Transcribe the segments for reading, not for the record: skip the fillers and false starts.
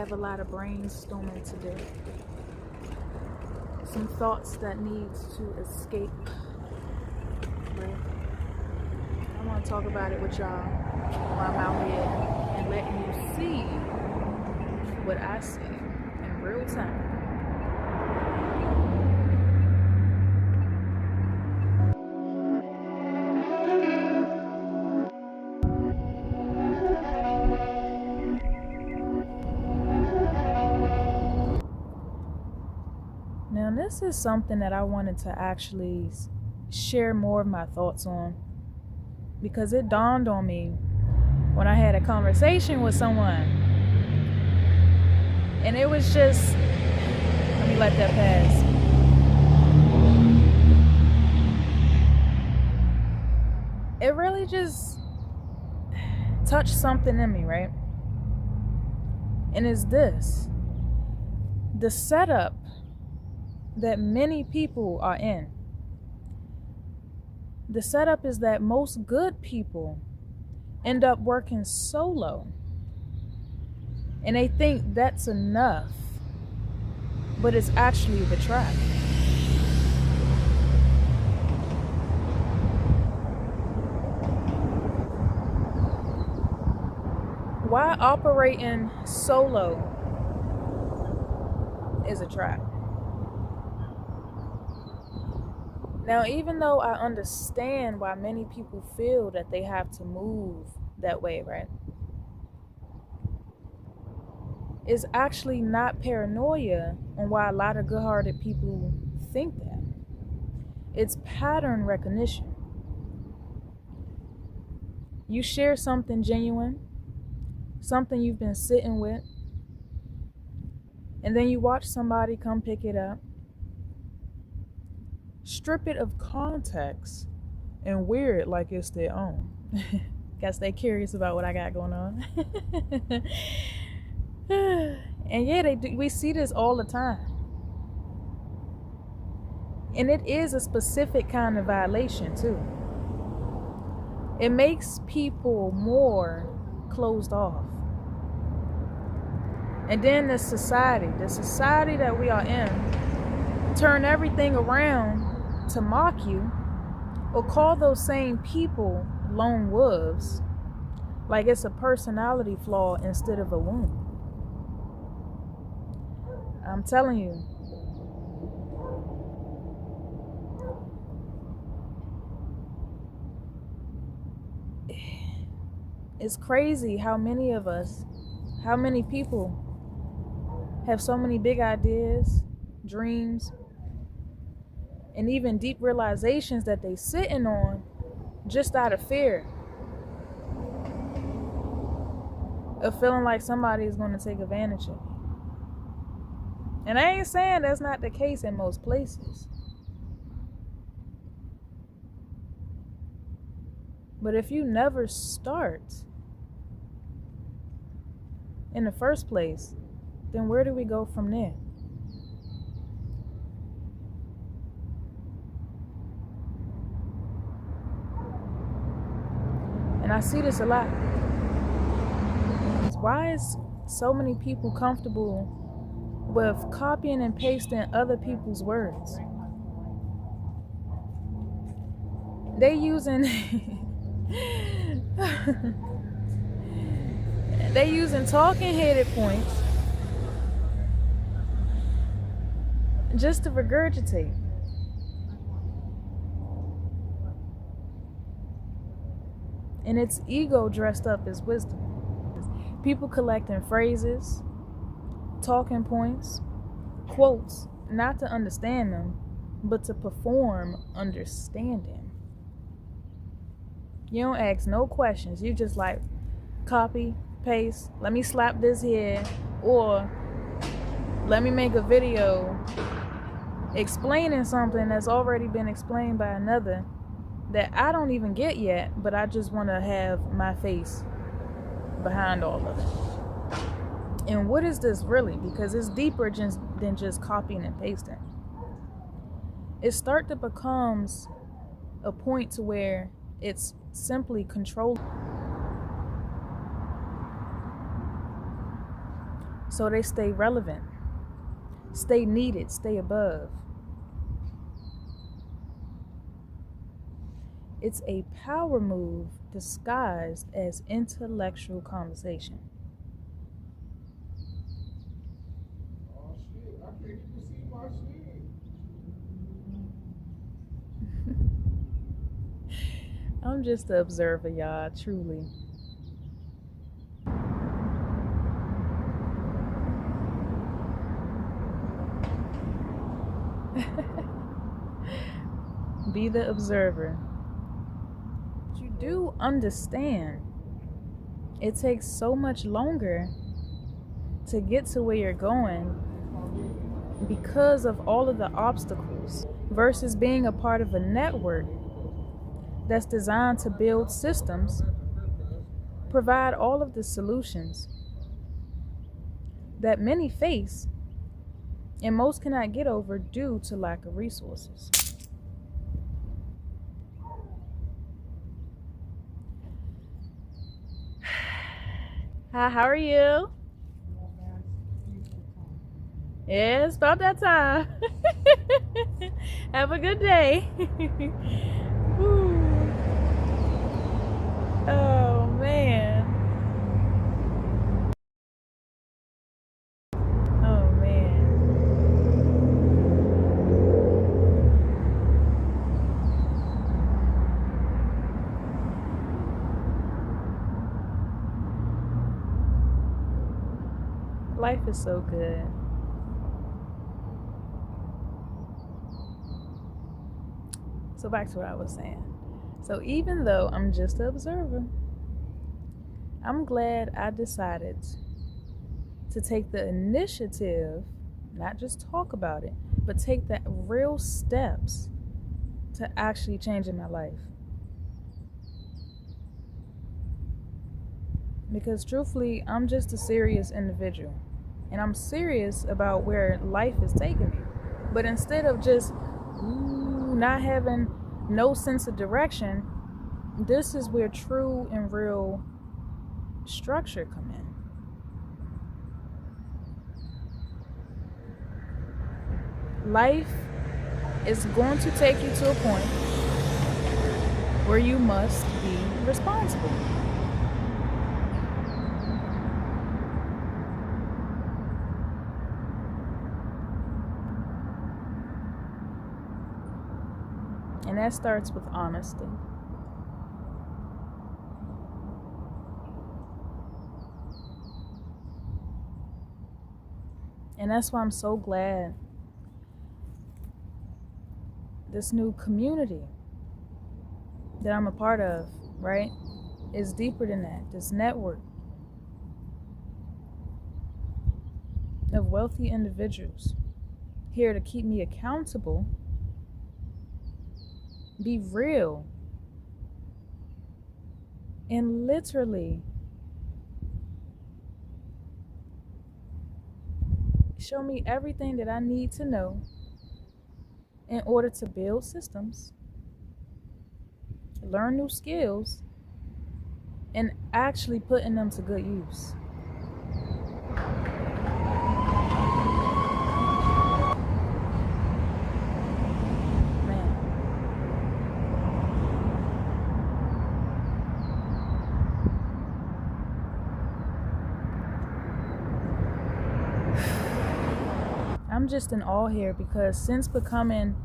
have a lot of brainstorming to do. Some thoughts that needs to escape. Right? I want to talk about it with y'all while I'm out here and letting you see what I see in real time. Now, this is something that I wanted to actually share more of my thoughts on, because it dawned on me when I had a conversation with someone, and it was just, let me let that pass. It really just touched something in me, right? And it's this: the setup that many people are in. The setup is that most good people end up working solo, and they think that's enough, but it's actually the trap. Why operating solo is a trap. Now, even though I understand why many people feel that they have to move that way, right? It's actually not paranoia on why a lot of good-hearted people think that. It's pattern recognition. You share something genuine, something you've been sitting with, and then you watch somebody come pick it up, strip it of context, and wear it like it's their own. Guess they're curious about what I got going on. And yeah, they do. We see this all the time. And it is a specific kind of violation too. It makes people more closed off. And then the society that we are in, turn everything around to mock you or call those same people lone wolves, like it's a personality flaw instead of a wound. I'm telling you, it's crazy how many people have so many big ideas, dreams, and even deep realizations that they sitting on just out of fear of feeling like somebody is going to take advantage of you. And I ain't saying that's not the case in most places. But if you never start in the first place, then where do we go from there? And I see this a lot. Why is so many people comfortable with copying and pasting other people's words? They using talking headed points just to regurgitate. And it's ego dressed up as wisdom. People collecting phrases, talking points, quotes, not to understand them, but to perform understanding. You don't ask no questions. You just like copy, paste, let me slap this here, or let me make a video explaining something that's already been explained by another that I don't even get yet, but I just want to have my face behind all of it. And what is this really? Because it's deeper than just copying and pasting. It starts to becomes a point to where it's simply control. so they stay relevant, stay needed, stay above. It's a power move disguised as intellectual conversation. Oh shit, I can't even see my shit. I'm just the observer, y'all, truly. Be the observer. But you do understand it takes so much longer to get to where you're going because of all of the obstacles versus being a part of a network that's designed to build systems, provide all of the solutions that many face and most cannot get over due to lack of resources. Hi, how are you? Yeah, it's about that time. Have a good day. Oh, man. Oh, man. Life is so good. So back to what I was saying. So even though I'm just an observer, I'm glad I decided to take the initiative, not just talk about it, but take the real steps to actually changing my life. Because truthfully, I'm just a serious individual. And I'm serious about where life is taking me. But instead of just not having no sense of direction, this is where true and real structure come in. Life is going to take you to a point where you must be responsible. And that starts with honesty. And that's why I'm so glad this new community that I'm a part of, right, is deeper than that. This network of wealthy individuals here to keep me accountable, be real, and literally show me everything that I need to know in order to build systems, learn new skills, and actually putting them to good use. I'm just in awe here because since becoming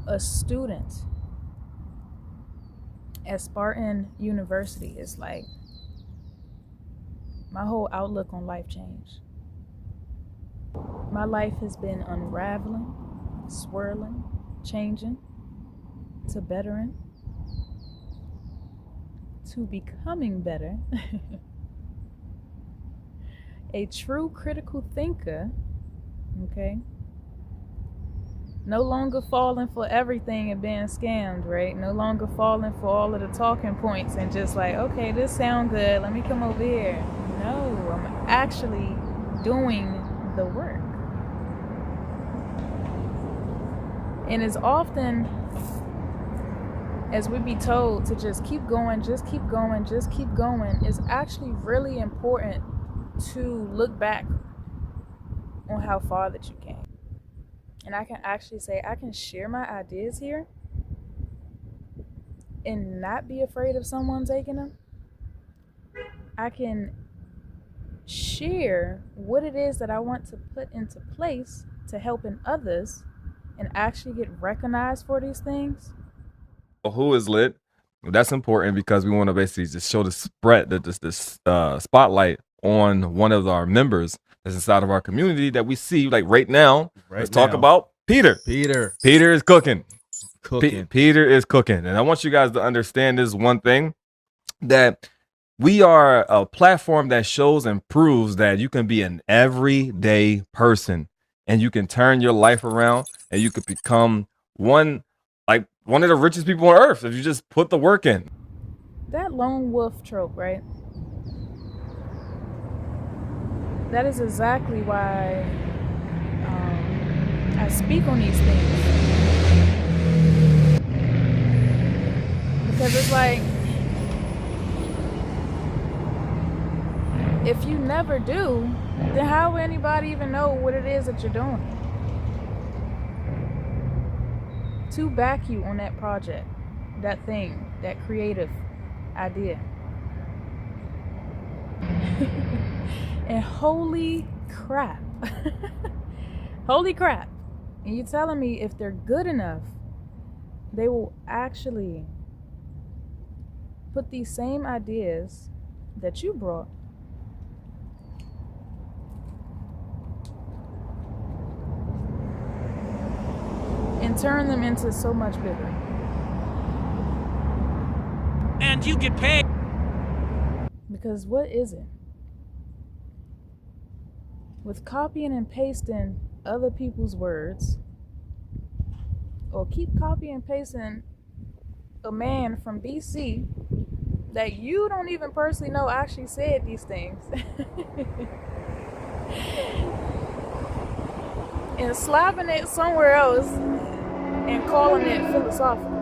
a student at Spartan University, it's like my whole outlook on life changed. My life has been unraveling, swirling, changing, to bettering, to becoming better, a true critical thinker. Okay. No longer falling for everything and being scammed, right? No longer falling for all of the talking points and just like, okay, this sound good, let me come over here. No, I'm actually doing the work. And as often as we be told to just keep going, just keep going, just keep going, it's actually really important to look back on how far that you came. And I can actually say, I can share my ideas here and not be afraid of someone taking them. I can share what it is that I want to put into place to helping others and actually get recognized for these things. Who is lit? That's important because we want to basically just show the spread, this spotlight on one of our members that's inside of our community that we see like right now. Let's talk about Peter. Peter is cooking. Peter is cooking. And I want you guys to understand this one thing, that we are a platform that shows and proves that you can be an everyday person and you can turn your life around and you could become one of the richest people on earth if you just put the work in. That lone wolf trope, right? That is exactly why I speak on these things. Because it's like, if you never do, then how will anybody even know what it is that you're doing to back you on that project, that thing, that creative idea? And holy crap. Holy crap. And you're telling me if they're good enough, they will actually put these same ideas that you brought and turn them into so much bigger. And you get paid. Because what is it? With copying and pasting other people's words, or keep copying and pasting a man from BC that you don't even personally know actually said these things and slapping it somewhere else and calling it philosophical.